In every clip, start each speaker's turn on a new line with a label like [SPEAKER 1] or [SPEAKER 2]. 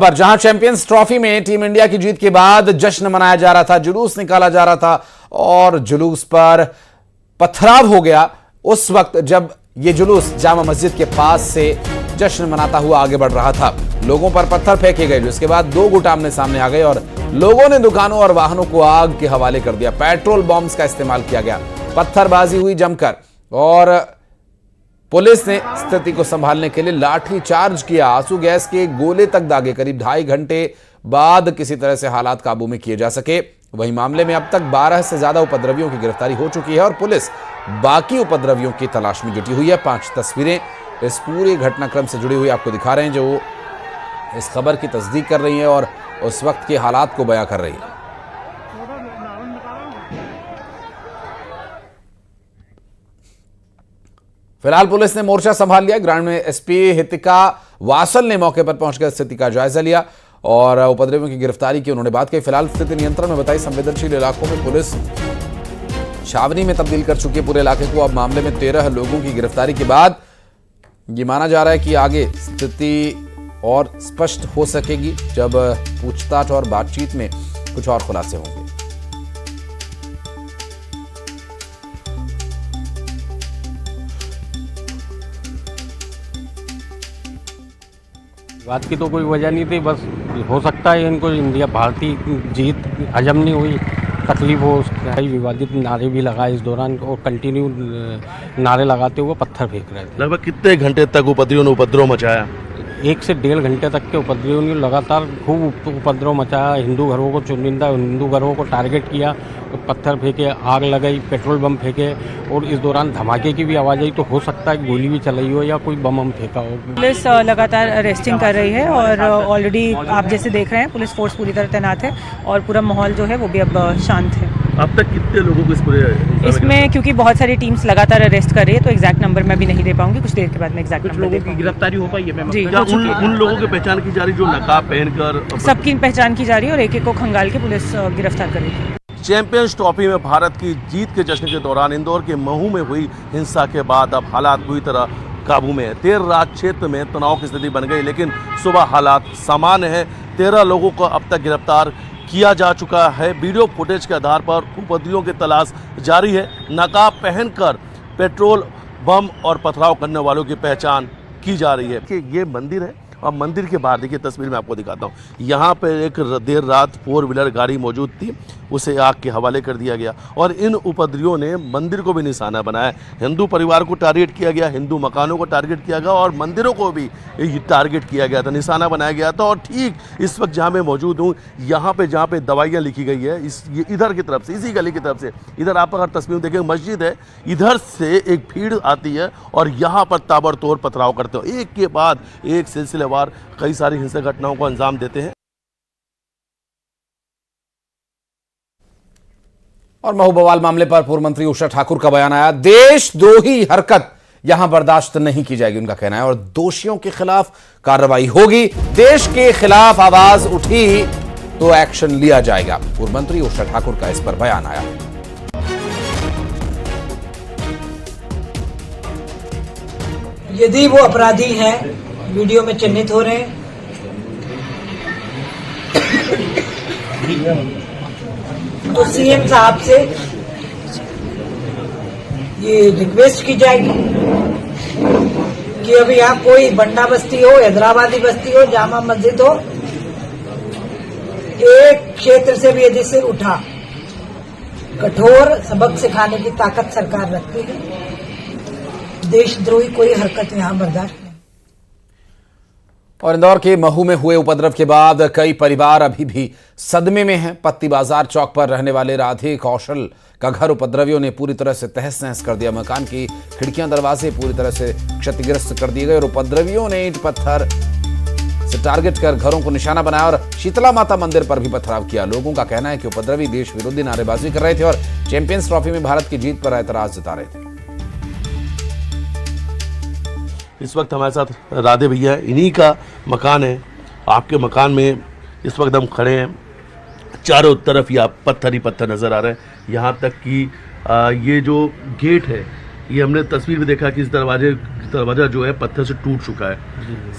[SPEAKER 1] पर जहां champions trophy में टीम इंडिया की जीत के बाद जश्न मनाया जा रहा था, जुलूस निकाला जा रहा था और जुलूस पर पथराव हो गया। उस वक्त जब यह जुलूस जामा मस्जिद के पास से जश्न मनाता हुआ आगे बढ़ रहा था, लोगों पर पत्थर फेंके गए, जिसके बाद दो गुट आमने सामने आ गए और लोगों ने दुकानों और वाहनों को आग के हवाले कर दिया। पेट्रोल बॉम्ब्स का इस्तेमाल किया गया, पत्थरबाजी हुई जमकर और पुलिस ने स्थिति को संभालने के लिए लाठी चार्ज किया, आंसू गैस के गोले तक दागे। करीब 2.5 घंटे बाद किसी तरह से हालात काबू में किए जा सके। वहीं मामले में अब तक 12 से ज्यादा उपद्रवियों की गिरफ्तारी हो चुकी है और पुलिस बाकी उपद्रवियों की तलाश में जुटी हुई है। 5 तस्वीरें इस पूरे घटनाक्रम से जुड़ी हुई आपको दिखा रहे हैं, जो इस खबर की तस्दीक कर रही है और उस वक्त के हालात को बयां कर रही है। फिलहाल पुलिस ने मोर्चा संभाल लिया। ग्रामीण में एसपी हितिका वासल ने मौके पर पहुंचकर स्थिति का जायजा लिया और उपद्रवियों की गिरफ्तारी की उन्होंने बात कही। फिलहाल स्थिति नियंत्रण में बताई। संवेदनशील इलाकों में पुलिस छावनी में तब्दील कर चुकी है पूरे इलाके को। अब मामले में 13 लोगों की गिरफ्तारी के बाद ये माना जा रहा है कि आगे स्थिति और स्पष्ट हो सकेगी जब पूछताछ और बातचीत में कुछ और खुलासे होंगे।
[SPEAKER 2] बात की तो कोई वजह नहीं थी, बस हो सकता है इनको इंडिया भारतीय जीत हजम नहीं हुई, तकलीफ हो। कई विवादित नारे भी लगाए इस दौरान और कंटिन्यू नारे लगाते हुए पत्थर फेंक रहे थे।
[SPEAKER 3] लगभग कितने घंटे तक उपद्रवियों ने उपद्रव मचाया?
[SPEAKER 2] 1 से 1.5 घंटे तक के उपद्रवियों ने लगातार खूब उपद्रव मचाया। हिंदू घरों को, चुनिंदा हिंदू घरों को टारगेट किया, पत्थर फेंके, आग लगाई, पेट्रोल बम फेंके और इस दौरान धमाके की भी आवाज़ आई। तो हो सकता है गोली भी चलाई हो या कोई बम फेंका हो।
[SPEAKER 4] पुलिस लगातार अरेस्टिंग कर रही है और ऑलरेडी आप जैसे देख रहे हैं पुलिस फोर्स पूरी तरह तैनात है और पूरा माहौल जो है वो भी अब शांत है।
[SPEAKER 3] अब तक कितने लोगों को
[SPEAKER 4] इसमें क्योंकि बहुत सारी टीम्स लगातार अरेस्ट कर रही है तो एग्जैक्ट नंबर मैं भी नहीं दे पाऊंगी, कुछ देर के बाद मैं एग्जैक्ट नंबर दे पाऊंगी।
[SPEAKER 3] गिरफ्तारी हो पाई है
[SPEAKER 4] जी,
[SPEAKER 3] उन लोगों की पहचान की जा रही जो नकाब पहनकर?
[SPEAKER 4] सबकी पहचान की जा रही है और एक को खंगाल के पुलिस गिरफ्तार कर रही है।
[SPEAKER 3] चैंपियंस ट्रॉफी में भारत की जीत के जश्न के दौरान इंदौर के महू में हुई हिंसा के बाद अब हालात पूरी तरह काबू में है। देर रात क्षेत्र में तनाव की स्थिति बन गई, लेकिन सुबह हालात सामान्य है। 13 लोगों को अब तक गिरफ्तार किया जा चुका है। वीडियो फुटेज के आधार पर उपद्रवियों की तलाश जारी है। नकाब पहनकर पेट्रोल बम और पथराव करने वालों की पहचान की जा रही है कि ये मंदिर है और मंदिर के बाहर देखिए, तस्वीर में आपको दिखाता हूँ। यहाँ पे एक देर रात 4 व्हीलर गाड़ी मौजूद थी, उसे आग के हवाले कर दिया गया और इन उपद्रवियों ने मंदिर को भी निशाना बनाया। हिंदू परिवार को टारगेट किया गया, हिंदू मकानों को टारगेट किया गया और मंदिरों को भी टारगेट किया गया था, निशाना बनाया गया था। और ठीक इस वक्त जहाँ मैं मौजूद हूँ, यहाँ पे जहाँ पे दवाइयाँ लिखी गई है, ये इधर की तरफ से, इसी गली की तरफ से, इधर आप अगर तस्वीर देखें मस्जिद है, इधर से एक भीड़ आती है और यहाँ पर ताबड़तोड़ पथराव करते हो। एक के बाद एक सिलसिलेवार कई सारी हिंसक घटनाओं को अंजाम देते हैं।
[SPEAKER 1] और महू बवाल मामले पर पूर्व मंत्री उषा ठाकुर का बयान आया। देशद्रोही हरकत यहां बर्दाश्त नहीं की जाएगी, उनका कहना है, और दोषियों के खिलाफ कार्रवाई होगी। देश के खिलाफ आवाज उठी तो एक्शन लिया जाएगा। पूर्व मंत्री उषा ठाकुर का इस पर बयान आया।
[SPEAKER 5] यदि वो अपराधी हैं, वीडियो में चिन्हित हो रहे हैं, तो सीएम साहब से ये रिक्वेस्ट की जाएगी कि अभी यहाँ कोई बंडा बस्ती हो, हैदराबादी बस्ती हो, जामा मस्जिद हो, एक क्षेत्र से भी यदि से उठा, कठोर सबक सिखाने की ताकत सरकार रखती है। देशद्रोही कोई हरकत यहाँ बर्दाश्त नहीं।
[SPEAKER 1] और इंदौर के महू में हुए उपद्रव के बाद कई परिवार अभी भी सदमे में हैं। पत्ती बाजार चौक पर रहने वाले राधे कौशल का घर उपद्रवियों ने पूरी तरह से तहस नहस कर दिया। मकान की खिड़कियां, दरवाजे पूरी तरह से क्षतिग्रस्त कर दिए गए और उपद्रवियों ने ईंट पत्थर से टारगेट कर घरों को निशाना बनाया और शीतला माता मंदिर पर भी पथराव किया। लोगों का कहना है कि उपद्रवी देश विरोधी नारेबाजी कर रहे थे और चैंपियंस ट्रॉफी में भारत की जीत पर ऐतराज जता रहे थे।
[SPEAKER 3] इस वक्त हमारे साथ राधे भैया, इन्हीं का मकान है। आपके मकान में इस वक्त हम खड़े हैं, चारों तरफ या पत्थर ही पत्थर नज़र आ रहे हैं। यहाँ तक कि ये जो गेट है, ये हमने तस्वीर में देखा कि इस दरवाजा जो है पत्थर से टूट चुका है।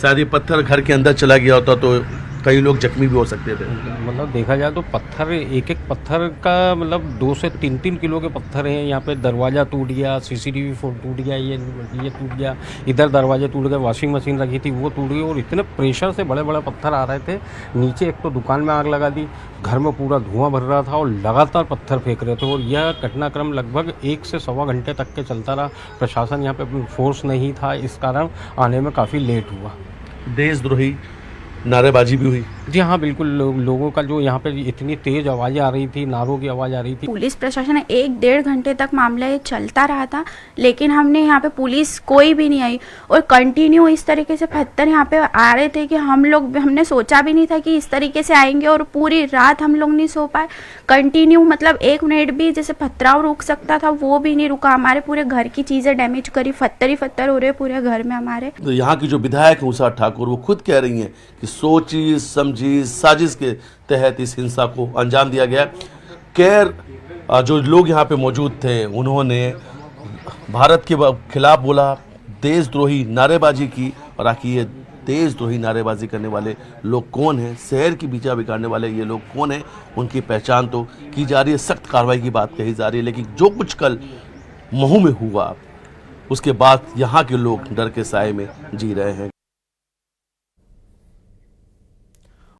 [SPEAKER 3] शायद ये पत्थर घर के अंदर चला गया होता तो कई लोग जख्मी भी हो सकते थे।
[SPEAKER 2] मतलब देखा जाए तो पत्थर, एक एक पत्थर का मतलब 2 से 3-3 किलो के पत्थर हैं। यहाँ पे दरवाज़ा टूट गया, CCTV टूट गया, ये टूट गया, इधर दरवाजे टूट गए, वॉशिंग मशीन रखी थी वो टूट गई, और इतने प्रेशर से बड़े बड़े पत्थर आ रहे थे नीचे। एक तो दुकान में आग लगा दी, घर में पूरा धुआं भर रहा था और लगातार पत्थर फेंक रहे थे, और यह घटनाक्रम लगभग 1 से सवा घंटे तक के चलता रहा। प्रशासन यहाँ पे फोर्स नहीं था, इस कारण आने में काफ़ी लेट हुआ।
[SPEAKER 3] देशद्रोही नारेबाजी भी हुई।
[SPEAKER 2] जी हाँ, बिल्कुल। लोगों का जो यहाँ पे इतनी तेज आवाज़ें आ रही थी, नारों की आवाज़ आ रही थी।
[SPEAKER 6] पुलिस प्रशासन 1-1.5 घंटे तक मामला ये चलता रहा था, लेकिन हमने यहाँ पे पुलिस कोई भी नहीं आई, और कंटिन्यू इस तरीके से पत्थर यहाँ पे आ रहे थे कि हमने सोचा भी नहीं था कि इस तरीके से आएंगे, और पूरी रात हम लोग नहीं सो पाए। कंटिन्यू मतलब 1 मिनट भी जैसे पथराव रुक सकता था वो भी नहीं रुका। हमारे पूरे घर की चीज़ें डैमेज करी, पत्थर हो रहे पूरे घर में हमारे।
[SPEAKER 3] तो यहाँ की जो विधायक उषा ठाकुर, वो खुद कह रही हैं कि सोची समझी साजिश के तहत इस हिंसा को अंजाम दिया गया। खैर, जो लोग यहाँ पे मौजूद थे उन्होंने भारत के खिलाफ बोला, देशद्रोही नारेबाजी की, और आखिर ये देशद्रोही नारेबाजी करने वाले लोग कौन हैं, शहर की बीचा बिगाड़ने वाले ये लोग कौन हैं, उनकी पहचान तो की जा रही है, सख्त कार्रवाई की बात कही जा रही है। लेकिन जो कुछ कल महू में हुआ उसके बाद यहाँ के लोग डर के साए में जी रहे हैं।